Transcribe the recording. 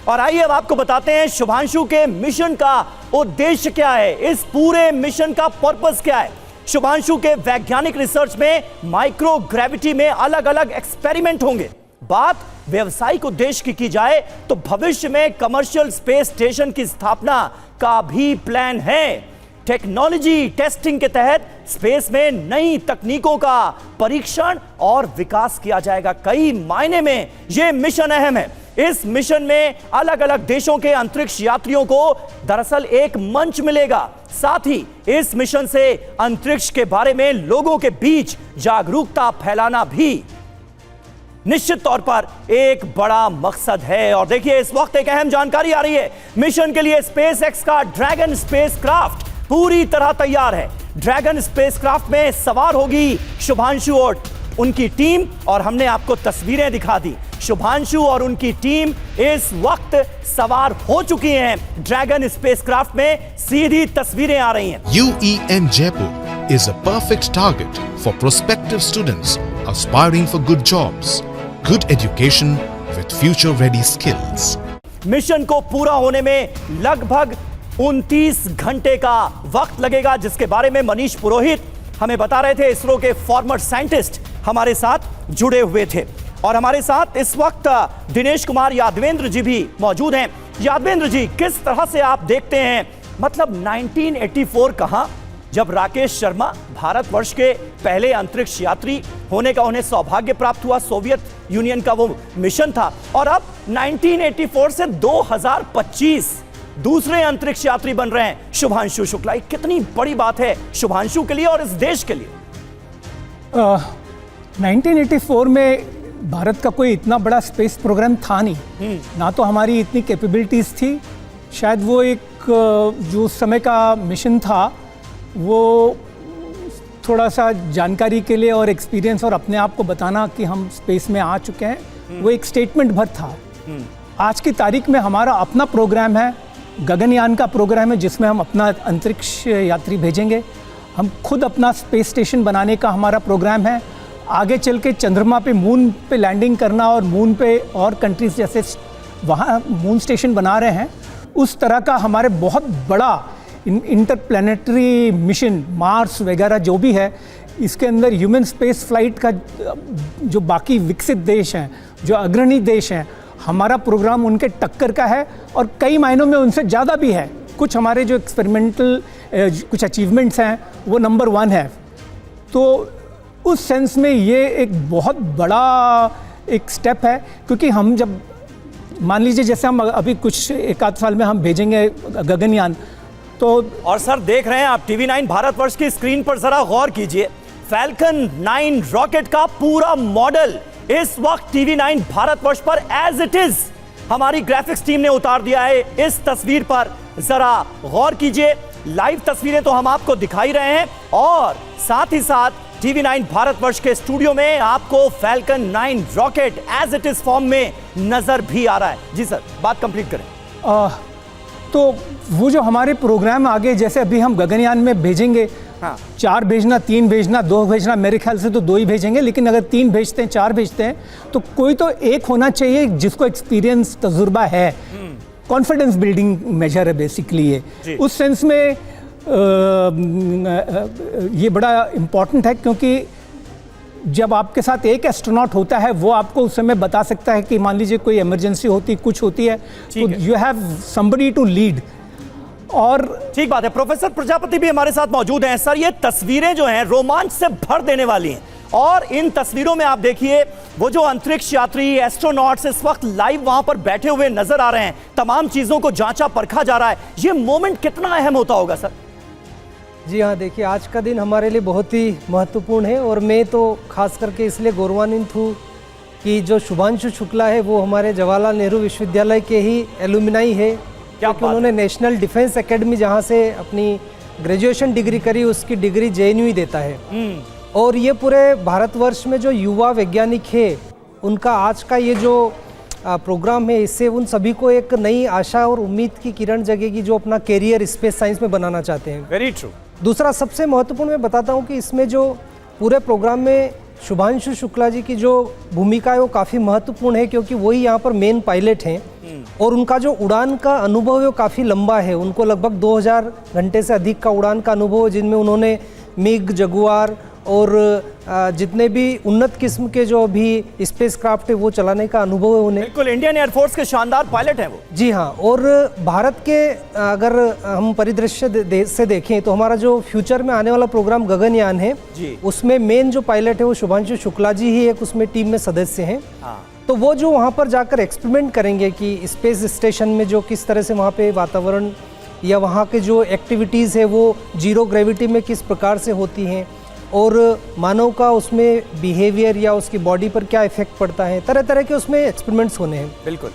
और आइए अब आपको बताते हैं शुभांशु के मिशन का उद्देश्य क्या है, इस पूरे मिशन का पर्पस क्या है। शुभांशु के वैज्ञानिक रिसर्च में माइक्रोग्रेविटी में अलग अलग एक्सपेरिमेंट होंगे। बात व्यवसायिक उद्देश्य की जाए तो भविष्य में कमर्शियल स्पेस स्टेशन की स्थापना का भी प्लान है। टेक्नोलॉजी टेस्टिंग के तहत स्पेस में नई तकनीकों का परीक्षण और विकास किया जाएगा। कई मायने में यह मिशन अहम है। इस मिशन में अलग अलग देशों के अंतरिक्ष यात्रियों को दरअसल एक मंच मिलेगा। साथ ही इस मिशन से अंतरिक्ष के बारे में लोगों के बीच जागरूकता फैलाना भी निश्चित तौर पर एक बड़ा मकसद है। और देखिए, इस वक्त एक अहम जानकारी आ रही है। मिशन के लिए स्पेस एक्स का ड्रैगन स्पेसक्राफ्ट पूरी तरह तैयार है। ड्रैगन स्पेसक्राफ्ट में सवार होगी शुभांशु और उनकी टीम, और हमने आपको तस्वीरें दिखा दी। शुभांशु और उनकी टीम इस वक्त सवार हो चुकी हैं ड्रैगन स्पेसक्राफ्ट में। सीधी तस्वीरें आ रही हैं। UEM Jaipur is a perfect target for prospective students aspiring for good jobs, good education with future-ready skills. Mission को पूरा होने में लगभग 29 घंटे का वक्त लगेगा, जिसके बारे में मनीष पुरोहित हमें बता रहे थे। इसरो के फॉर्मर साइंटिस्ट हमारे साथ जुड़े हुए थे। और हमारे साथ इस वक्त दिनेश कुमार यादवेंद्र जी भी मौजूद हैं। यादवेंद्र जी, किस तरह से आप देखते हैं, मतलब 1984 कहां, जब राकेश शर्मा भारतवर्ष के पहले अंतरिक्ष यात्री होने का उन्हें सौभाग्य प्राप्त हुआ, सोवियत यूनियन का वो मिशन था, और अब 1984 से 2025 दूसरे अंतरिक्ष यात्री बन रहे हैं शुभांशु शुक्ला। कितनी बड़ी बात है शुभांशु के लिए और इस देश के लिए। 1984 में भारत का कोई इतना बड़ा स्पेस प्रोग्राम था नहीं, ना तो हमारी इतनी कैपेबिलिटीज थी। शायद वो एक जो उस समय का मिशन था वो थोड़ा सा जानकारी के लिए और एक्सपीरियंस और अपने आप को बताना कि हम स्पेस में आ चुके हैं, वो एक स्टेटमेंट भर था। आज की तारीख में हमारा अपना प्रोग्राम है, गगनयान का प्रोग्राम है, जिसमें हम अपना अंतरिक्ष यात्री भेजेंगे। हम खुद अपना स्पेस स्टेशन बनाने का हमारा प्रोग्राम है। आगे चल के चंद्रमा पे, मून पे लैंडिंग करना और मून पे और कंट्रीज जैसे वहाँ मून स्टेशन बना रहे हैं, उस तरह का हमारे बहुत बड़ा इंटरप्लैनेटरी मिशन, मार्स वगैरह जो भी है, इसके अंदर ह्यूमन स्पेस फ्लाइट का जो बाकी विकसित देश हैं, जो अग्रणी देश हैं, हमारा प्रोग्राम उनके टक्कर का है और कई मायनों में उनसे ज़्यादा भी है। कुछ हमारे जो एक्सपेरिमेंटल कुछ अचीवमेंट्स हैं वो नंबर 1 है। तो उस सेंस में ये एक बहुत बड़ा एक स्टेप है, क्योंकि हम जब मान लीजिए जैसे हम अभी कुछ एक आध साल में हम भेजेंगे गगनयान, तो और सर देख रहे हैं आप TV9 भारतवर्ष की स्क्रीन पर, जरा गौर कीजिए। फैल्कन 9 रॉकेट का पूरा मॉडल इस वक्त TV9 भारतवर्ष पर एज इट इज हमारी ग्राफिक्स टीम ने उतार दिया है। इस तस्वीर पर जरा गौर कीजिए। लाइव तस्वीरें तो हम आपको दिखाई रहे हैं, और साथ ही साथ TV9 भारतवर्ष के स्टूडियो में आपको Falcon 9 rocket as it is form में नजर भी आ रहा है। जी सर, बात कंप्लीट करें। तो वो जो हमारे प्रोग्राम आगे, जैसे अभी हम गगनयान में भेजेंगे, 4 भेजना, 3 भेजना, 2 भेजना, मेरे ख्याल से तो 2 ही भेजेंगे, लेकिन अगर 3 भेजते हैं, 4 भेजते हैं, तो कोई तो एक होना चाहिए जिसको एक्सपीरियंस, तजुर्बा है। कॉन्फिडेंस बिल्डिंग मेजर है बेसिकली ये। उस सेंस में ये बड़ा इम्पॉर्टेंट है, क्योंकि जब आपके साथ एक एस्ट्रोनॉट होता है, वो आपको उस समय बता सकता है कि मान लीजिए कोई इमरजेंसी होती, कुछ होती है, तो you have somebody to lead. और ठीक बात है। प्रोफेसर प्रजापति भी हमारे साथ मौजूद हैं। सर, ये तस्वीरें जो हैं रोमांच से भर देने वाली हैं, और इन तस्वीरों में आप देखिए वो जो अंतरिक्ष यात्री, एस्ट्रोनॉट्स इस वक्त लाइव वहां पर बैठे हुए नजर आ रहे हैं। तमाम चीजों को जांचा परखा जा रहा है। ये मोमेंट कितना अहम होता होगा सर? जी हाँ, देखिए आज का दिन हमारे लिए बहुत ही महत्वपूर्ण है, और मैं तो खास करके इसलिए गौरवान्वित हूँ कि जो शुभांशु शुक्ला है वो हमारे जवाहरलाल नेहरू विश्वविद्यालय के ही एलुमनाई है। क्योंकि उन्होंने नेशनल डिफेंस एकेडमी, जहाँ से अपनी ग्रेजुएशन डिग्री करी, उसकी डिग्री JNU ही देता है। और ये पूरे भारतवर्ष में जो युवा वैज्ञानिक है, उनका आज का ये जो प्रोग्राम है, इससे उन सभी को एक नई आशा और उम्मीद की किरण जगेगी, जो अपना कैरियर स्पेस साइंस में बनाना चाहते हैं। Very true. दूसरा सबसे महत्वपूर्ण मैं बताता हूँ कि इसमें जो पूरे प्रोग्राम में शुभांशु शुक्ला जी की जो भूमिका है वो काफ़ी महत्वपूर्ण है, क्योंकि वही यहाँ पर मेन पायलट हैं और उनका जो उड़ान का अनुभव है वो काफ़ी लंबा है। उनको लगभग 2000 घंटे से अधिक का उड़ान का अनुभव है, जिनमें उन्होंने मिग, जगुआर और जितने भी उन्नत किस्म के जो भी स्पेस क्राफ्ट है वो चलाने का अनुभव है उन्हें। बिल्कुल, इंडियन एयरफोर्स के शानदार पायलट हैं वो। जी हाँ, और भारत के अगर हम परिदृश्य से देखें तो हमारा जो फ्यूचर में आने वाला प्रोग्राम गगनयान है जी। उसमें मेन जो पायलट है वो शुभांशु शुक्ला जी ही एक उसमें टीम में सदस्य हैं। हाँ। तो वो जो वहाँ पर जाकर एक्सपेरिमेंट करेंगे कि स्पेस स्टेशन में जो किस तरह से वहाँ पे वातावरण या वहाँ के जो एक्टिविटीज़ है वो जीरो ग्रेविटी में किस प्रकार से होती हैं और मानव का उसमें बिहेवियर या उसकी बॉडी पर क्या इफेक्ट पड़ता है, तरह तरह के उसमें एक्सपेरिमेंट्स होने हैं। बिल्कुल।